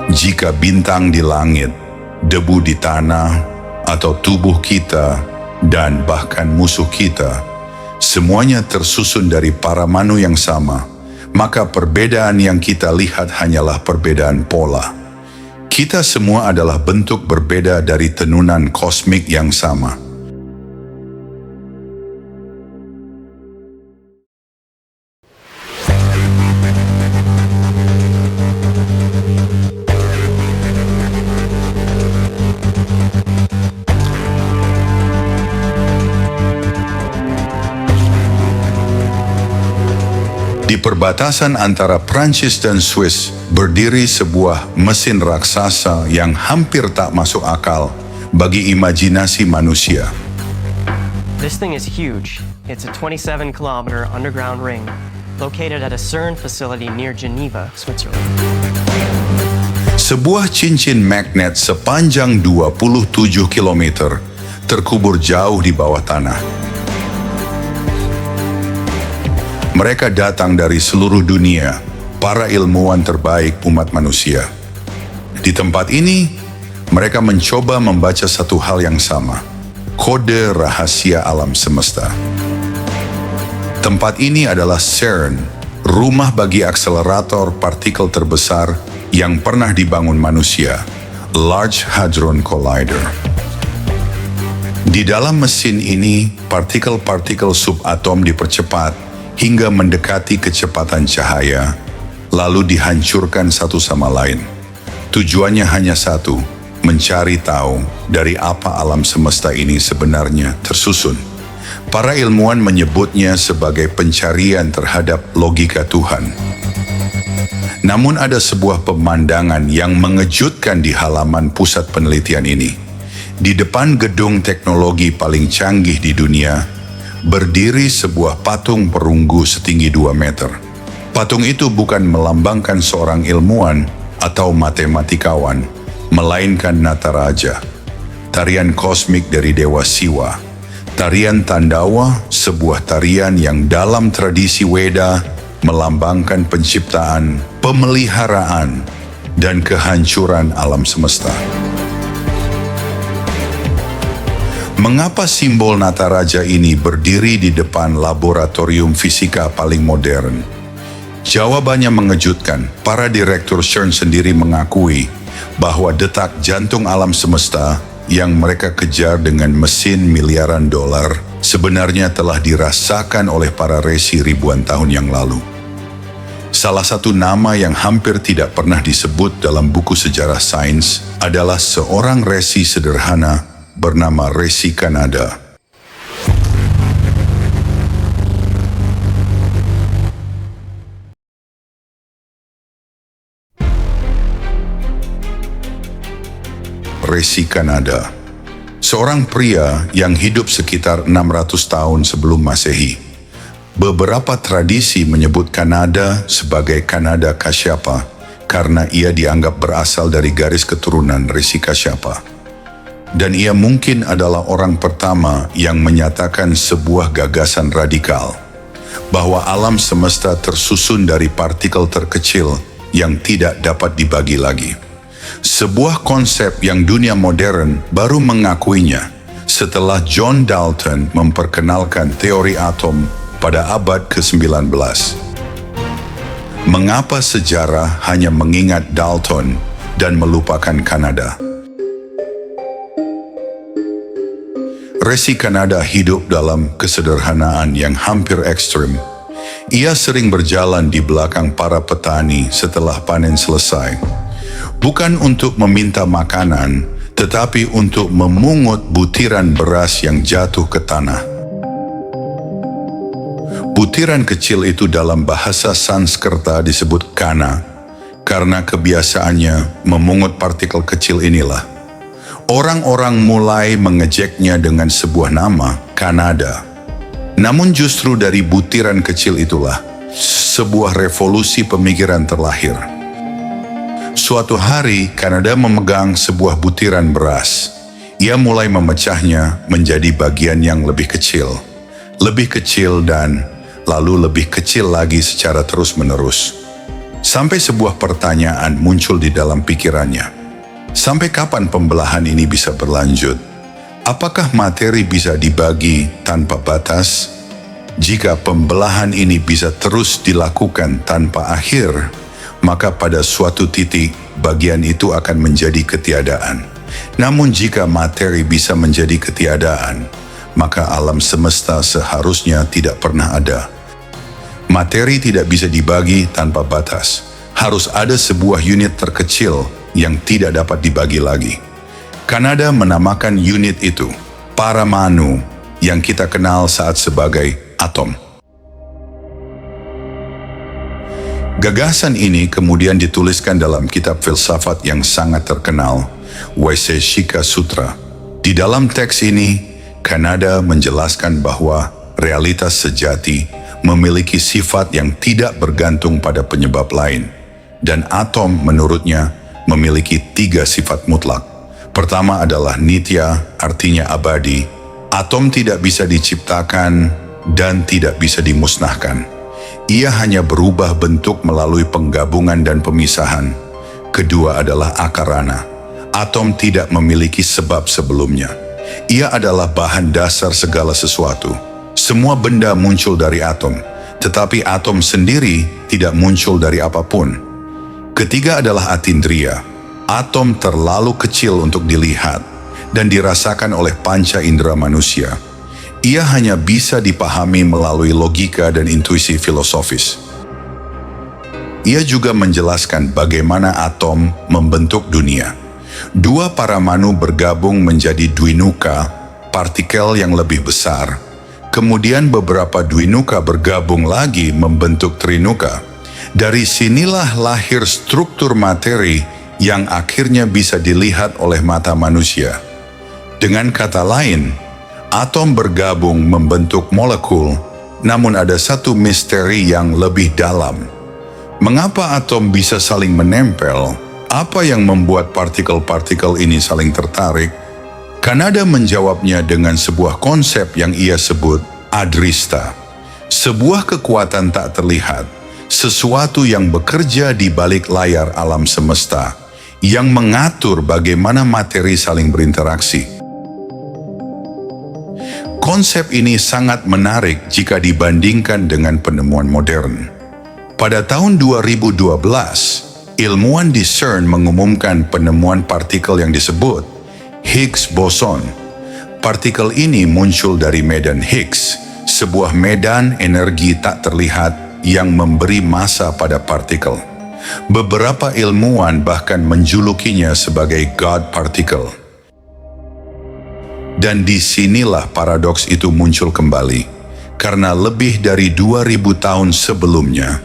Jika bintang di langit, debu di tanah, atau tubuh kita, dan bahkan musuh kita, semuanya tersusun dari paramanu yang sama, maka perbedaan yang kita lihat hanyalah perbedaan pola. Kita semua adalah bentuk berbeda dari tenunan kosmik yang sama. Di perbatasan antara Prancis dan Swiss berdiri sebuah mesin raksasa yang hampir tak masuk akal bagi imajinasi manusia. This thing is huge. It's a 27-kilometer underground ring located at a CERN facility near Geneva, Switzerland. Sebuah cincin magnet sepanjang 27 km terkubur jauh di bawah tanah. Mereka datang dari seluruh dunia, para ilmuwan terbaik umat manusia. Di tempat ini, mereka mencoba membaca satu hal yang sama, kode rahasia alam semesta. Tempat ini adalah CERN, rumah bagi akselerator partikel terbesar yang pernah dibangun manusia, Large Hadron Collider. Di dalam mesin ini, partikel-partikel subatom dipercepat hingga mendekati kecepatan cahaya, lalu dihancurkan satu sama lain. Tujuannya hanya satu, mencari tahu dari apa alam semesta ini sebenarnya tersusun. Para ilmuwan menyebutnya sebagai pencarian terhadap logika Tuhan. Namun ada sebuah pemandangan yang mengejutkan di halaman pusat penelitian ini. Di depan gedung teknologi paling canggih di dunia, berdiri sebuah patung perunggu setinggi 2 meter. Patung itu bukan melambangkan seorang ilmuwan atau matematikawan, melainkan Nataraja, tarian kosmik dari Dewa Siwa. Tarian Tandawa, sebuah tarian yang dalam tradisi Weda melambangkan penciptaan, pemeliharaan, dan kehancuran alam semesta. Mengapa simbol Nataraja ini berdiri di depan laboratorium fisika paling modern? Jawabannya mengejutkan. Para direktur CERN sendiri mengakui bahwa detak jantung alam semesta yang mereka kejar dengan mesin miliaran dolar sebenarnya telah dirasakan oleh para resi ribuan tahun yang lalu. Salah satu nama yang hampir tidak pernah disebut dalam buku sejarah sains adalah seorang resi sederhana bernama Resi Kanada. Resi Kanada, seorang pria yang hidup sekitar 600 tahun sebelum Masehi. Beberapa tradisi menyebut Kanada sebagai Kanada Kasyapa karena ia dianggap berasal dari garis keturunan Resi Kasyapa. Dan ia mungkin adalah orang pertama yang menyatakan sebuah gagasan radikal, bahwa alam semesta tersusun dari partikel terkecil yang tidak dapat dibagi lagi. Sebuah konsep yang dunia modern baru mengakuinya setelah John Dalton memperkenalkan teori atom pada abad ke-19. Mengapa sejarah hanya mengingat Dalton dan melupakan Kanada? Resi Kanada hidup dalam kesederhanaan yang hampir ekstrim. Ia sering berjalan di belakang para petani setelah panen selesai. Bukan untuk meminta makanan, tetapi untuk memungut butiran beras yang jatuh ke tanah. Butiran kecil itu dalam bahasa Sanskerta disebut kana, karena kebiasaannya memungut partikel kecil inilah. Orang-orang mulai mengejeknya dengan sebuah nama, Kanada. Namun justru dari butiran kecil itulah, sebuah revolusi pemikiran terlahir. Suatu hari, Kanada memegang sebuah butiran beras. Ia mulai memecahnya menjadi bagian yang lebih kecil dan lalu lebih kecil lagi secara terus-menerus. Sampai sebuah pertanyaan muncul di dalam pikirannya. Sampai kapan pembelahan ini bisa berlanjut? Apakah materi bisa dibagi tanpa batas? Jika pembelahan ini bisa terus dilakukan tanpa akhir, maka pada suatu titik bagian itu akan menjadi ketiadaan. Namun jika materi bisa menjadi ketiadaan, maka alam semesta seharusnya tidak pernah ada. Materi tidak bisa dibagi tanpa batas. Harus ada sebuah unit terkecil yang tidak dapat dibagi lagi. Kanada menamakan unit itu paramanu, yang kita kenal saat sebagai atom. Gagasan ini kemudian dituliskan dalam kitab filsafat yang sangat terkenal, Vaisheshika Sutra. Di dalam teks ini, Kanada menjelaskan bahwa realitas sejati memiliki sifat yang tidak bergantung pada penyebab lain, dan atom menurutnya memiliki 3 sifat mutlak. Pertama adalah nitya, artinya abadi. Atom tidak bisa diciptakan dan tidak bisa dimusnahkan. Ia hanya berubah bentuk melalui penggabungan dan pemisahan. Kedua adalah akarana. Atom tidak memiliki sebab sebelumnya. Ia adalah bahan dasar segala sesuatu. Semua benda muncul dari atom, tetapi atom sendiri tidak muncul dari apapun. Ketiga adalah atindriya. Atom terlalu kecil untuk dilihat dan dirasakan oleh panca indera manusia. Ia hanya bisa dipahami melalui logika dan intuisi filosofis. Ia juga menjelaskan bagaimana atom membentuk dunia. 2 paramanu bergabung menjadi dwinuka, partikel yang lebih besar. Kemudian beberapa dwinuka bergabung lagi membentuk trinuka. Dari sinilah lahir struktur materi yang akhirnya bisa dilihat oleh mata manusia. Dengan kata lain, atom bergabung membentuk molekul, namun ada satu misteri yang lebih dalam. Mengapa atom bisa saling menempel? Apa yang membuat partikel-partikel ini saling tertarik? Kanada menjawabnya dengan sebuah konsep yang ia sebut adrista. Sebuah kekuatan tak terlihat, sesuatu yang bekerja di balik layar alam semesta, yang mengatur bagaimana materi saling berinteraksi. Konsep ini sangat menarik jika dibandingkan dengan penemuan modern. Pada tahun 2012, ilmuwan di CERN mengumumkan penemuan partikel yang disebut Higgs boson. Partikel ini muncul dari medan Higgs, sebuah medan energi tak terlihat yang memberi massa pada partikel. Beberapa ilmuwan bahkan menjulukinya sebagai God particle. Dan disinilah paradoks itu muncul kembali, karena lebih dari 2000 tahun sebelumnya,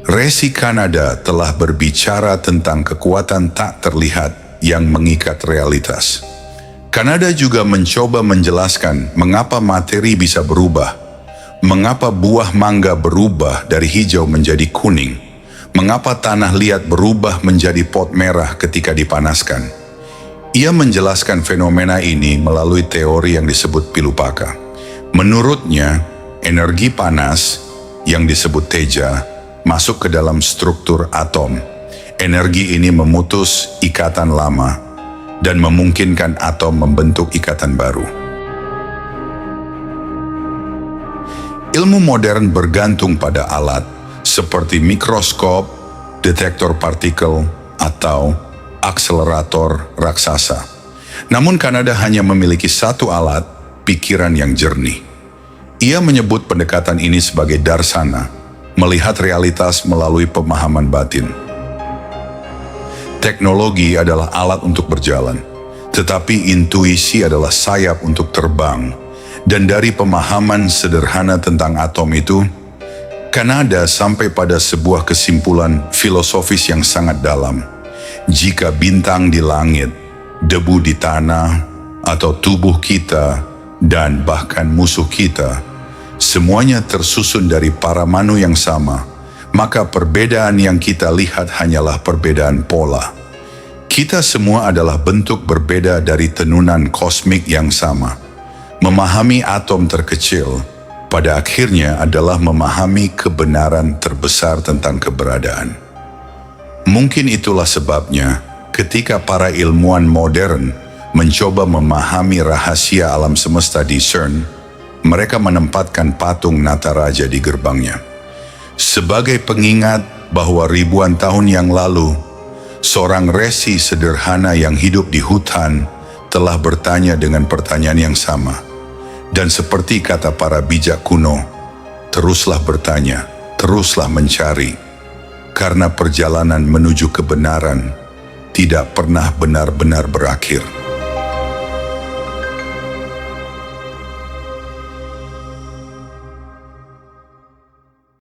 Resi Kanada telah berbicara tentang kekuatan tak terlihat yang mengikat realitas. Kanada juga mencoba menjelaskan mengapa materi bisa berubah, mengapa buah mangga berubah dari hijau menjadi kuning, mengapa tanah liat berubah menjadi pot merah ketika dipanaskan. Ia menjelaskan fenomena ini melalui teori yang disebut Pilupaka. Menurutnya, energi panas yang disebut teja masuk ke dalam struktur atom. Energi ini memutus ikatan lama dan memungkinkan atom membentuk ikatan baru. Ilmu modern bergantung pada alat seperti mikroskop, detektor partikel, atau akselerator raksasa. Namun Kanada hanya memiliki satu alat, pikiran yang jernih. Ia menyebut pendekatan ini sebagai darsana, melihat realitas melalui pemahaman batin. Teknologi adalah alat untuk berjalan, tetapi intuisi adalah sayap untuk terbang. Dan dari pemahaman sederhana tentang atom itu, Kanada sampai pada sebuah kesimpulan filosofis yang sangat dalam. Jika bintang di langit, debu di tanah, atau tubuh kita, dan bahkan musuh kita, semuanya tersusun dari paramanu yang sama, maka perbedaan yang kita lihat hanyalah perbedaan pola. Kita semua adalah bentuk berbeda dari tenunan kosmik yang sama. Memahami atom terkecil, pada akhirnya adalah memahami kebenaran terbesar tentang keberadaan. Mungkin itulah sebabnya ketika para ilmuwan modern mencoba memahami rahasia alam semesta di CERN, mereka menempatkan patung Nataraja di gerbangnya. Sebagai pengingat bahwa ribuan tahun yang lalu, seorang resi sederhana yang hidup di hutan telah bertanya dengan pertanyaan yang sama. Dan seperti kata para bijak kuno, teruslah bertanya, teruslah mencari. Karena perjalanan menuju kebenaran tidak pernah benar-benar berakhir.